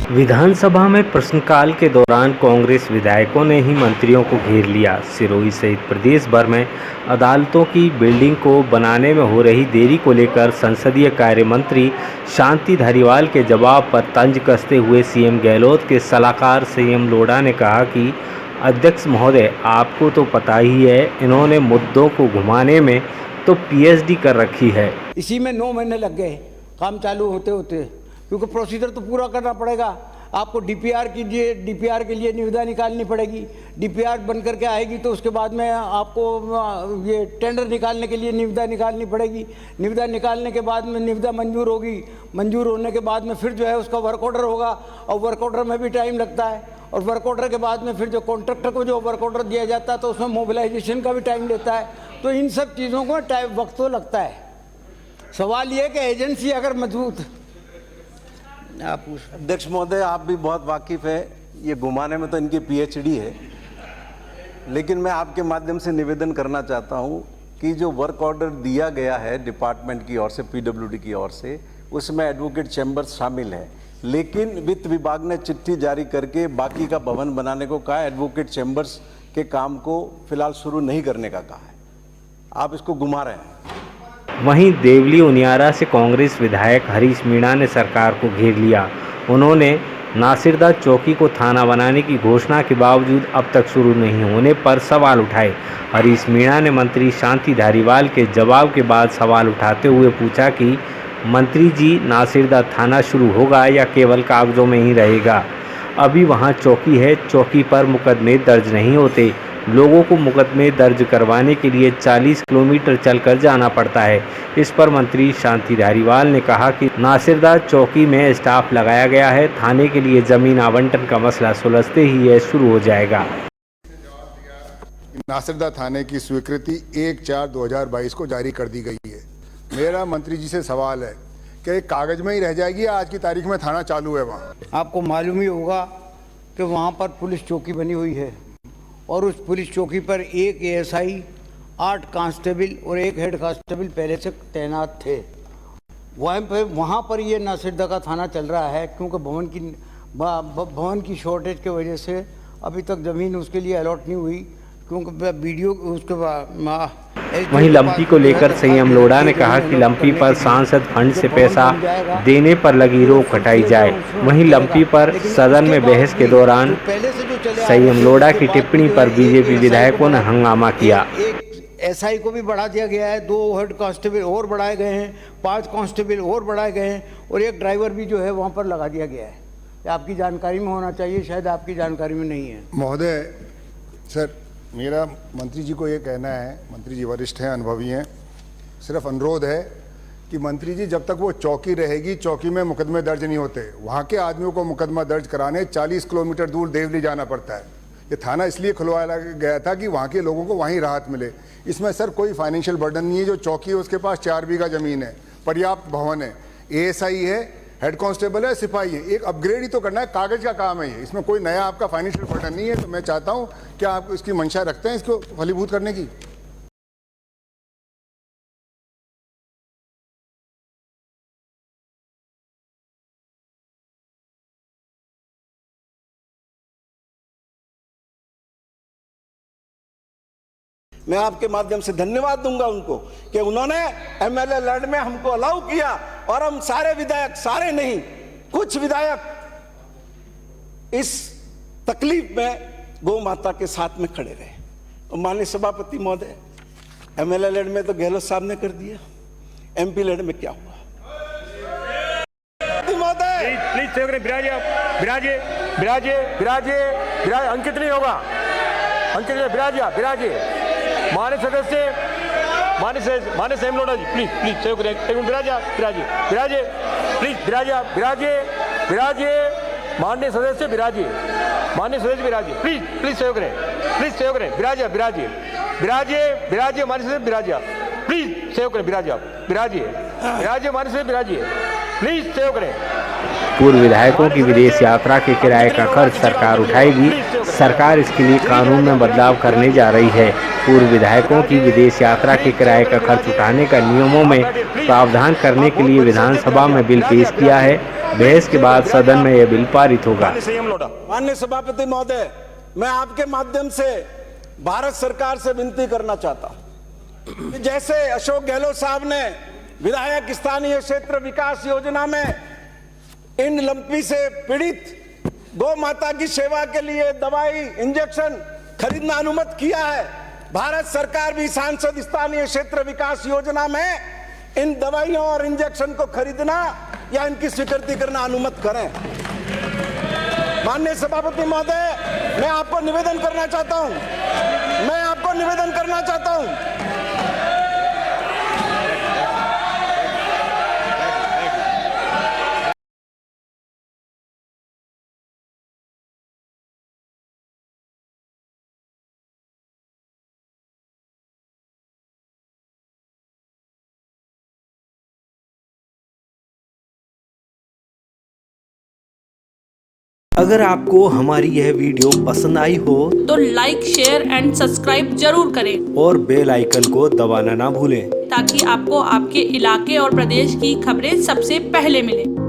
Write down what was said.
विधानसभा में प्रश्नकाल के दौरान कांग्रेस विधायकों ने ही मंत्रियों को घेर लिया। सिरोही सहित प्रदेश भर में अदालतों की बिल्डिंग को बनाने में हो रही देरी को लेकर संसदीय कार्य मंत्री शांति धारीवाल के जवाब पर तंज कसते हुए सीएम गहलोत के सलाहकार सीएम लोढ़ा ने कहा कि अध्यक्ष महोदय, आपको तो पता ही है, इन्होंने मुद्दों को घुमाने में तो पीएचडी कर रखी है। इसी में 9 महीने लग गए काम चालू होते होते, क्योंकि प्रोसीजर तो पूरा करना पड़ेगा। आपको डीपीआर कीजिए, डीपीआर के लिए निविदा निकालनी पड़ेगी। डीपीआर बन करके आएगी तो उसके बाद में आपको ये टेंडर निकालने के लिए निविदा निकालनी पड़ेगी। निविदा निकालने के बाद में निविदा मंजूर होगी। मंजूर होने के बाद में फिर जो है उसका वर्क ऑर्डर होगा, और वर्क ऑर्डर में भी टाइम लगता है। और वर्क ऑर्डर के बाद में फिर जो कॉन्ट्रैक्टर को जो वर्क ऑर्डर दिया जाता है तो उसमें मोबिलाइजेशन का भी टाइम लेता है। तो इन सब चीज़ों को टाइम वक्त तो लगता है। सवाल ये कि एजेंसी अगर मजबूत। अध्यक्ष महोदय, आप भी बहुत वाकिफ है, ये घुमाने में तो इनकी पीएचडी है। लेकिन मैं आपके माध्यम से निवेदन करना चाहता हूं कि जो वर्क ऑर्डर दिया गया है डिपार्टमेंट की ओर से, पीडब्ल्यूडी की ओर से, उसमें एडवोकेट चैम्बर्स शामिल है। लेकिन वित्त विभाग ने चिट्ठी जारी करके बाकी का भवन बनाने को कहा, एडवोकेट चैम्बर्स के काम को फिलहाल शुरू नहीं करने का कहा है। आप इसको घुमा रहे हैं। वहीं देवली उनियारा से कांग्रेस विधायक हरीश मीणा ने सरकार को घेर लिया। उन्होंने नासिरदा चौकी को थाना बनाने की घोषणा के बावजूद अब तक शुरू नहीं होने पर सवाल उठाए। हरीश मीणा ने मंत्री शांति धारीवाल के जवाब के बाद सवाल उठाते हुए पूछा कि मंत्री जी, नासिरदा थाना शुरू होगा या केवल कागजों में ही रहेगा? अभी वहां चौकी है, चौकी पर मुकदमे दर्ज नहीं होते। लोगों को मुकदमे दर्ज करवाने के लिए 40 किलोमीटर चलकर जाना पड़ता है। इस पर मंत्री शांति धारीवाल ने कहा कि नासिरदा चौकी में स्टाफ लगाया गया है, थाने के लिए जमीन आवंटन का मसला सुलझते ही यह शुरू हो जाएगा। नासिरदा थाने की स्वीकृति 1/4/2022 को जारी कर दी गई है। मेरा मंत्री जी से सवाल है कि कागज में ही रह जाएगी या आज की तारीख में थाना चालू है वहाँ? आपको मालूम ही होगा कि वहाँ पर पुलिस चौकी बनी हुई है, और उस पुलिस चौकी पर एक एएसआई, 8 कांस्टेबल और 1 हेड कांस्टेबल पहले से तैनात थे। वहाँ पर ये नासिरदा का थाना चल रहा है, क्योंकि भवन की शॉर्टेज की वजह से अभी तक ज़मीन उसके लिए अलॉट नहीं हुई, क्योंकि वीडियो उसके वहीं लंपी को लेकर सीएम लोढ़ा ने कहा कि लंपी पर सांसद फंड से पैसा देने पर लगी रोक हटाई जाए। वहीं लंपी पर सदन में बहस के दौरान सीएम लोढ़ा की टिप्पणी पर बीजेपी विधायकों ने हंगामा किया। एसआई को भी बढ़ा दिया गया है, 2 हेड कांस्टेबल और बढ़ाए गए हैं, 5 कांस्टेबल और बढ़ाए गए हैं, और 1 ड्राइवर भी जो है वहाँ पर लगा दिया गया है। आपकी जानकारी में होना चाहिए, शायद आपकी जानकारी में नहीं है। महोदय सर, मेरा मंत्री जी को ये कहना है, मंत्री जी वरिष्ठ हैं, अनुभवी हैं, सिर्फ अनुरोध है कि मंत्री जी, जब तक वो चौकी रहेगी, चौकी में मुकदमे दर्ज नहीं होते। वहाँ के आदमियों को मुकदमा दर्ज कराने 40 किलोमीटर दूर देवली जाना पड़ता है। ये थाना इसलिए खुलवाया गया था कि वहाँ के लोगों को वहीं राहत मिले। इसमें सर कोई फाइनेंशियल बर्डन नहीं है। जो चौकी है उसके पास 4 बीघा ज़मीन है, पर्याप्त भवन है, एएसआई है, हेड कांस्टेबल है, सिपाही है। एक अपग्रेड ही तो करना है, कागज का काम है ये। इसमें कोई नया आपका फाइनेंशियल बर्डन नहीं है। तो मैं चाहता हूँ कि आप इसकी मंशा रखते हैं इसको फलीभूत करने की। मैं आपके माध्यम से धन्यवाद दूंगा उनको कि उन्होंने एमएलए लड़ में हमको अलाउ किया, और हम सारे विधायक, सारे नहीं, कुछ विधायक इस तकलीफ में गौ माता के साथ में खड़े रहे। और माननीय सभापति महोदय, एमएलए लड़ में तो गहलोत साहब ने कर दिया, एमपी लड़ में क्या हुआ? महोदय प्लीज विराजे, अंकित नहीं होगा, अंकित विराजे। मान्य सदस्य लोढ़ा जी, प्लीज सहयोग करें। विराजे, प्लीज विराजे। मान्य सदस्य विराजे, प्लीज सहयोग करें। विराजे, मान्य सदस्य विराजे, प्लीज सहयोग करें। विराजे, मान्य सदस्य विराजे, प्लीज सहयोग करें। पूर्व विधायकों की विदेश यात्रा के किराए का खर्च सरकार उठाएगी। सरकार इसके लिए कानून में बदलाव करने जा रही है। पूर्व विधायकों की विदेश यात्रा के किराए का खर्च उठाने का नियमों में प्रावधान करने के लिए विधानसभा में बिल पेश किया है। बहस के बाद सदन में यह बिल पारित होगा। माननीय संयम लोढ़ा। माननीय सभापति महोदय, मैं आपके माध्यम से भारत सरकार से विनती करना चाहता हूं कि जैसे अशोक गहलोत साहब ने विधायक स्थानीय क्षेत्र विकास योजना में इन लंपी से पीड़ित गौ माता की सेवा के लिए दवाई इंजेक्शन खरीदना अनुमति किया है, भारत सरकार भी सांसद स्थानीय क्षेत्र विकास योजना में इन दवाइयों और इंजेक्शन को खरीदना या इनकी स्वीकृति करना अनुमति करें। माननीय सभापति महोदय, मैं आपको निवेदन करना चाहता हूं, अगर आपको हमारी यह वीडियो पसंद आई हो तो लाइक, शेयर एंड सब्सक्राइब जरूर करें और बेल आइकन को दबाना ना भूलें। ताकि आपको आपके इलाके और प्रदेश की खबरें सबसे पहले मिलें।